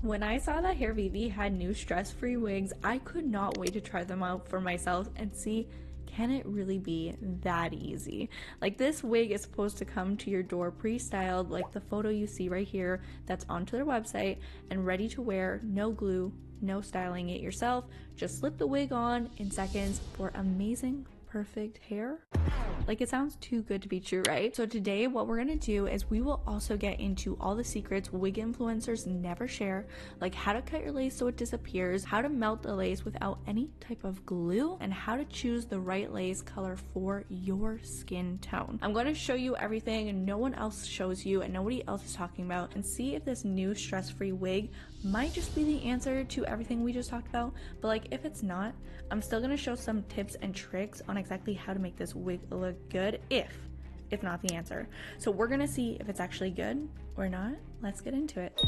When I saw that Hairvivi had new stress-free wigs, I could not wait to try them out for myself and see, can it really be that easy? Like, this wig is supposed to come to your door pre-styled like the photo you see right here that's onto their website and ready to wear, no glue, no styling it yourself. Just slip the wig on in seconds for amazing, perfect hair. Like, it sounds too good to be true, right? So today what we're gonna do is we will also get into all the secrets wig influencers never share, like how to cut your lace so it disappears, how to melt the lace without any type of glue, and how to choose the right lace color for your skin tone. I'm going to show you everything no one else shows you and nobody else is talking about, and see if this new stress-free wig might just be the answer to everything we just talked about. But like, if it's not, I'm still going to show some tips and tricks on exactly how to make this wig look good if it's not the answer. So we're gonna see if it's actually good or not. Let's get into it.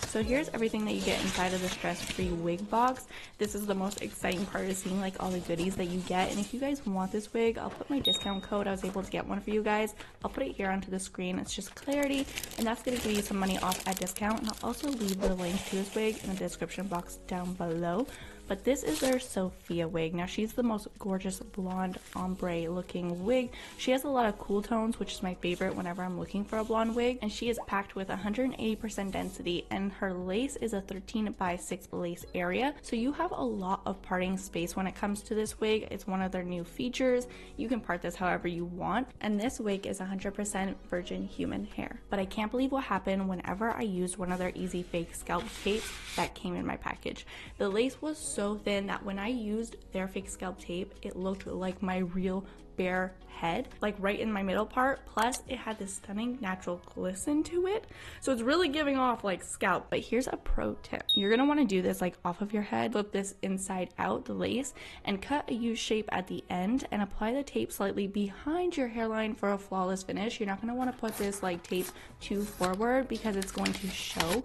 So here's everything that you get inside of the stress-free wig box. This is the most exciting part of seeing like all the goodies that you get. And if you guys want this wig, I'll put my discount code. I was able to get one for you guys. I'll put it here onto the screen. It's just Clarity, and that's gonna give you some money off at discount. And I'll also leave the link to this wig in the description box down below. But this is their Sophia wig. Now, she's the most gorgeous blonde ombre looking wig. She has a lot of cool tones, which is my favorite whenever I'm looking for a blonde wig. And she is packed with 180% density, and her lace is a 13 by 6 lace area. So you have a lot of parting space when it comes to this wig. It's one of their new features. You can part this however you want. And this wig is 100% virgin human hair. But I can't believe what happened whenever I used one of their easy fake scalp tapes that came in my package. The lace was so thin that when I used their fake scalp tape, it looked like my real bare head, like right in my middle part. Plus it had this stunning natural glisten to it, so it's really giving off like scalp. But here's a pro tip: you're gonna want to do this like off of your head, flip this inside out, the lace, and cut a U shape at the end and apply the tape slightly behind your hairline for a flawless finish. You're not gonna want to put this like tape too forward because it's going to show.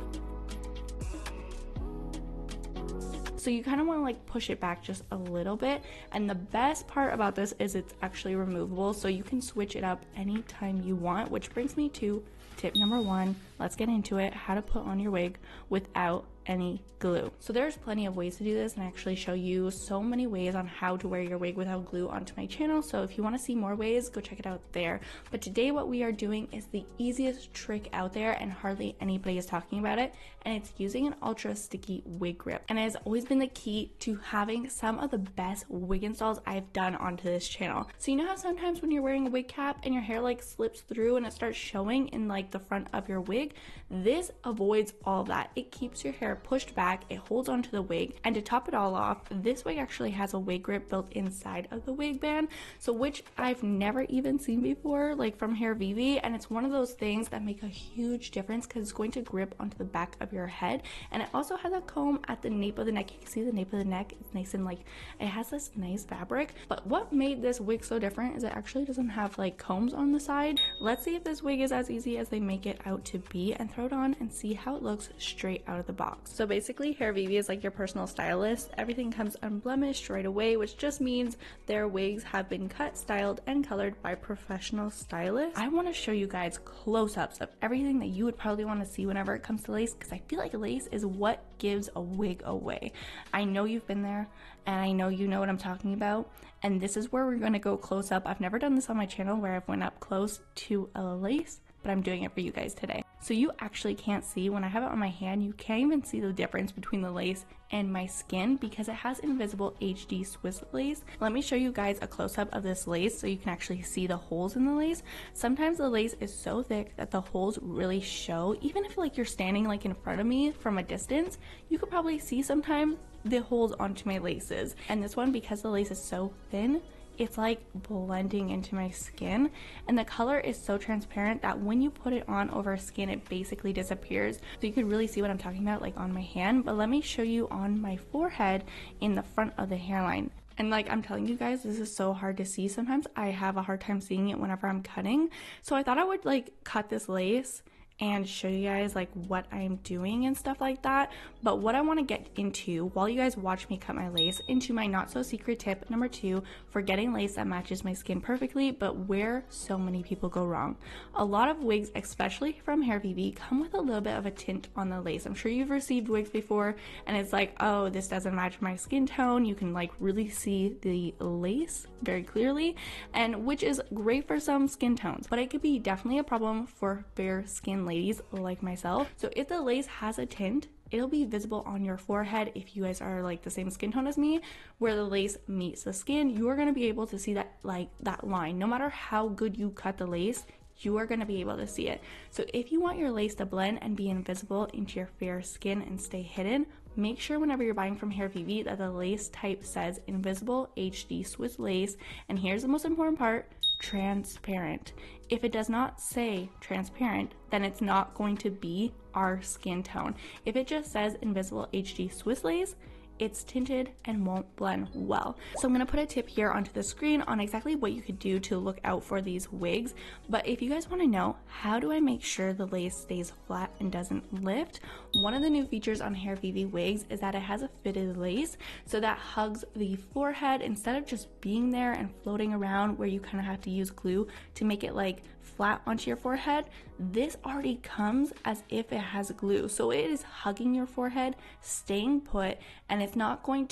So you kind of want to like push it back just a little bit. And the best part about this is it's actually removable, so you can switch it up anytime you want, which brings me to tip number 1. Let's get into it: how to put on your wig without any glue. So there's plenty of ways to do this, and I actually show you so many ways on how to wear your wig without glue onto my channel. So if you want to see more ways, go check it out there. But today what we are doing is the easiest trick out there, and hardly anybody is talking about it, and it's using an ultra sticky wig grip. And it has always been the key to having some of the best wig installs I've done onto this channel. So you know how sometimes when you're wearing a wig cap and your hair like slips through and it starts showing in like the front of your wig? This avoids all that. It keeps your hair pushed back, it holds onto the wig, and to top it all off, this wig actually has a wig grip built inside of the wig band, so which I've never even seen before, like from Hairvivi. And it's one of those things that make a huge difference because it's going to grip onto the back of your head. And it also has a comb at the nape of the neck. You can see the nape of the neck, it's nice and like, it has this nice fabric. But what made this wig so different is it actually doesn't have like combs on the side. Let's see if this wig is as easy as they make it out to be, and throw it on and see how it looks straight out of the box. So basically, Hairvivi is like your personal stylist. Everything comes unblemished right away, which just means their wigs have been cut, styled, and colored by professional stylists. I want to show you guys close-ups of everything that you would probably want to see whenever it comes to lace, because I feel like lace is what gives a wig away. I know you've been there, and I know you know what I'm talking about, and this is where we're going to go close up. I've never done this on my channel where I've went up close to a lace, but I'm doing it for you guys today. So you actually can't see, when I have it on my hand, you can't even see the difference between the lace and my skin because it has invisible HD Swiss lace. Let me show you guys a close-up of this lace so you can actually see the holes in the lace. Sometimes the lace is so thick that the holes really show. Even if like you're standing like in front of me from a distance, you could probably see sometimes the holes onto my laces. And this one, because the lace is so thin, it's like blending into my skin, and the color is so transparent that when you put it on over skin, it basically disappears. So you can really see what I'm talking about like on my hand. But let me show you on my forehead in the front of the hairline. And like I'm telling you guys, this is so hard to see. Sometimes I have a hard time seeing it whenever I'm cutting. So I thought I would like cut this lace and show you guys like what I'm doing and stuff like that. But what I want to get into while you guys watch me cut my lace, into my not so secret tip number 2 for getting lace that matches my skin perfectly, but where so many people go wrong. A lot of wigs, especially from Hairvivi, come with a little bit of a tint on the lace. I'm sure you've received wigs before and it's like, oh, this doesn't match my skin tone. You can like really see the lace very clearly, and which is great for some skin tones, but it could be definitely a problem for fair skin ladies like myself. So if the lace has a tint, it'll be visible on your forehead. If you guys are like the same skin tone as me, where the lace meets the skin, you are going to be able to see that, like that line. No matter how good you cut the lace, you are going to be able to see it. So if you want your lace to blend and be invisible into your fair skin and stay hidden, make sure whenever you're buying from Hairvivi that the lace type says Invisible HD Swiss Lace, and here's the most important part, transparent. If it does not say transparent, then it's not going to be our skin tone. If it just says Invisible HD Swiss Lace, it's tinted and won't blend well. So I'm going to put a tip here onto the screen on exactly what you could do to look out for these wigs. But if you guys want to know, how do I make sure the lace stays flat and doesn't lift? One of the new features on Hairvivi wigs is that it has a fitted lace, so that hugs the forehead instead of just being there and floating around where you kind of have to use glue to make it like flat onto your forehead. This already comes as if it has glue, so it is hugging your forehead, staying put, and it's going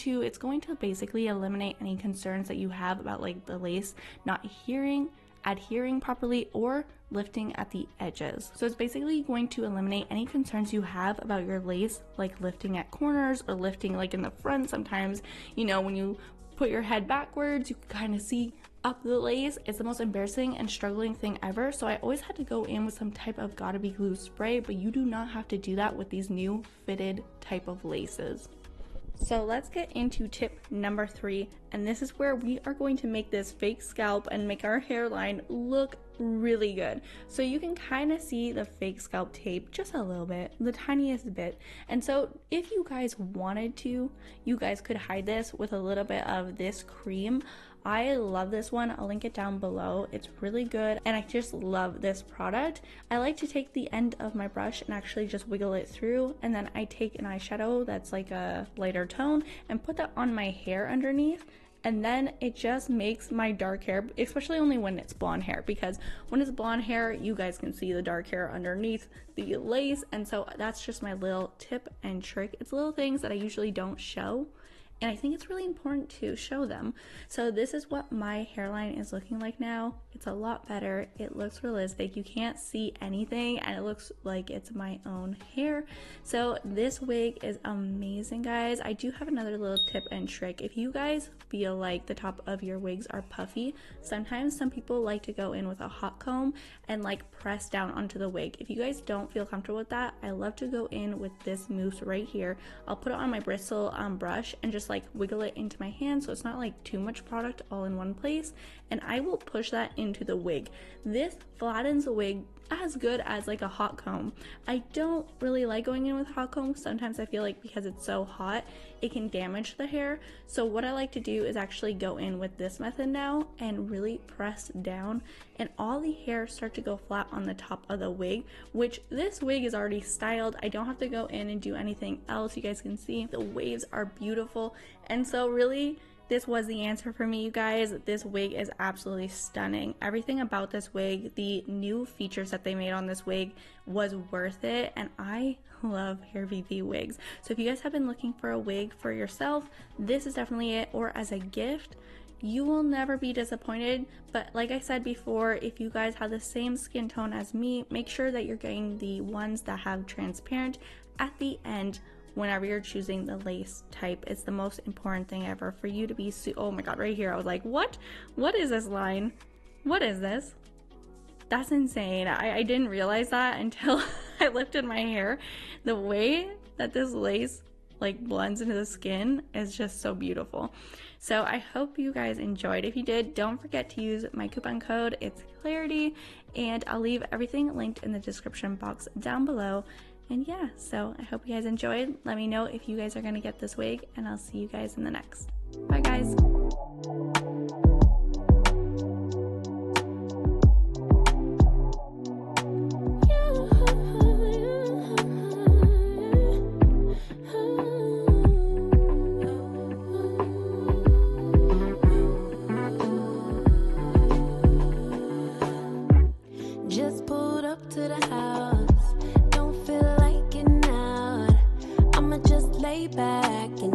to basically eliminate any concerns that you have about like the lace not adhering properly or lifting at the edges. So it's basically going to eliminate any concerns you have about your lace like lifting at corners or lifting like in the front. Sometimes, you know, when you put your head backwards, you can kind of see up the lace. It's the most embarrassing and struggling thing ever, so I always had to go in with some type of gotta be glue spray, but you do not have to do that with these new fitted type of laces. So let's get into tip number 3, and this is where we are going to make this fake scalp and make our hairline look really good. So you can kind of see the fake scalp tape just a little bit, the tiniest bit. And so if you guys wanted to, you guys could hide this with a little bit of this cream. I love this one. I'll link it down below. It's really good and I just love this product. I like to take the end of my brush and actually just wiggle it through, and then I take an eyeshadow that's like a lighter tone and put that on my hair underneath. And then it just makes my dark hair, especially only when it's blonde hair, because when it's blonde hair, you guys can see the dark hair underneath the lace. And so that's just my little tip and trick. It's little things that I usually don't show, and I think it's really important to show them. So this is what my hairline is looking like now. It's a lot better. It looks realistic. You can't see anything and it looks like it's my own hair. So this wig is amazing, guys. I do have another little tip and trick. If you guys feel like the top of your wigs are puffy, sometimes some people like to go in with a hot comb and like press down onto the wig. If you guys don't feel comfortable with that, I love to go in with this mousse right here. I'll put it on my bristle brush and just like wiggle it into my hand so it's not like too much product all in one place, and I will push that into the wig. This flattens the wig as good as like a hot comb. I don't really like going in with hot comb. Sometimes I feel like because it's so hot it can damage the hair. So what I like to do is actually go in with this method now and really press down, and all the hairs start to go flat on the top of the wig, which this wig is already styled. I don't have to go in and do anything else. You guys can see the waves are beautiful, and so really this was the answer for me, you guys. This wig is absolutely stunning. Everything about this wig, the new features that they made on this wig was worth it, and I love Hairvivi wigs. So if you guys have been looking for a wig for yourself, this is definitely it, or as a gift. You will never be disappointed. But like I said before, if you guys have the same skin tone as me, make sure that you're getting the ones that have transparent at the end. Whenever you're choosing the lace type, it's the most important thing ever for you to be oh my god, right here I was like, what is this line? What is this? That's insane. I didn't realize that until I lifted my hair. The way that this lace like blends into the skin is just so beautiful. So I hope you guys enjoyed. If you did, don't forget to use my coupon code. It's Clarity, and I'll leave everything linked in the description box down below. And yeah, so I hope you guys enjoyed. Let me know if you guys are gonna get this wig, and I'll see you guys in the next. Bye guys. Yeah. way back in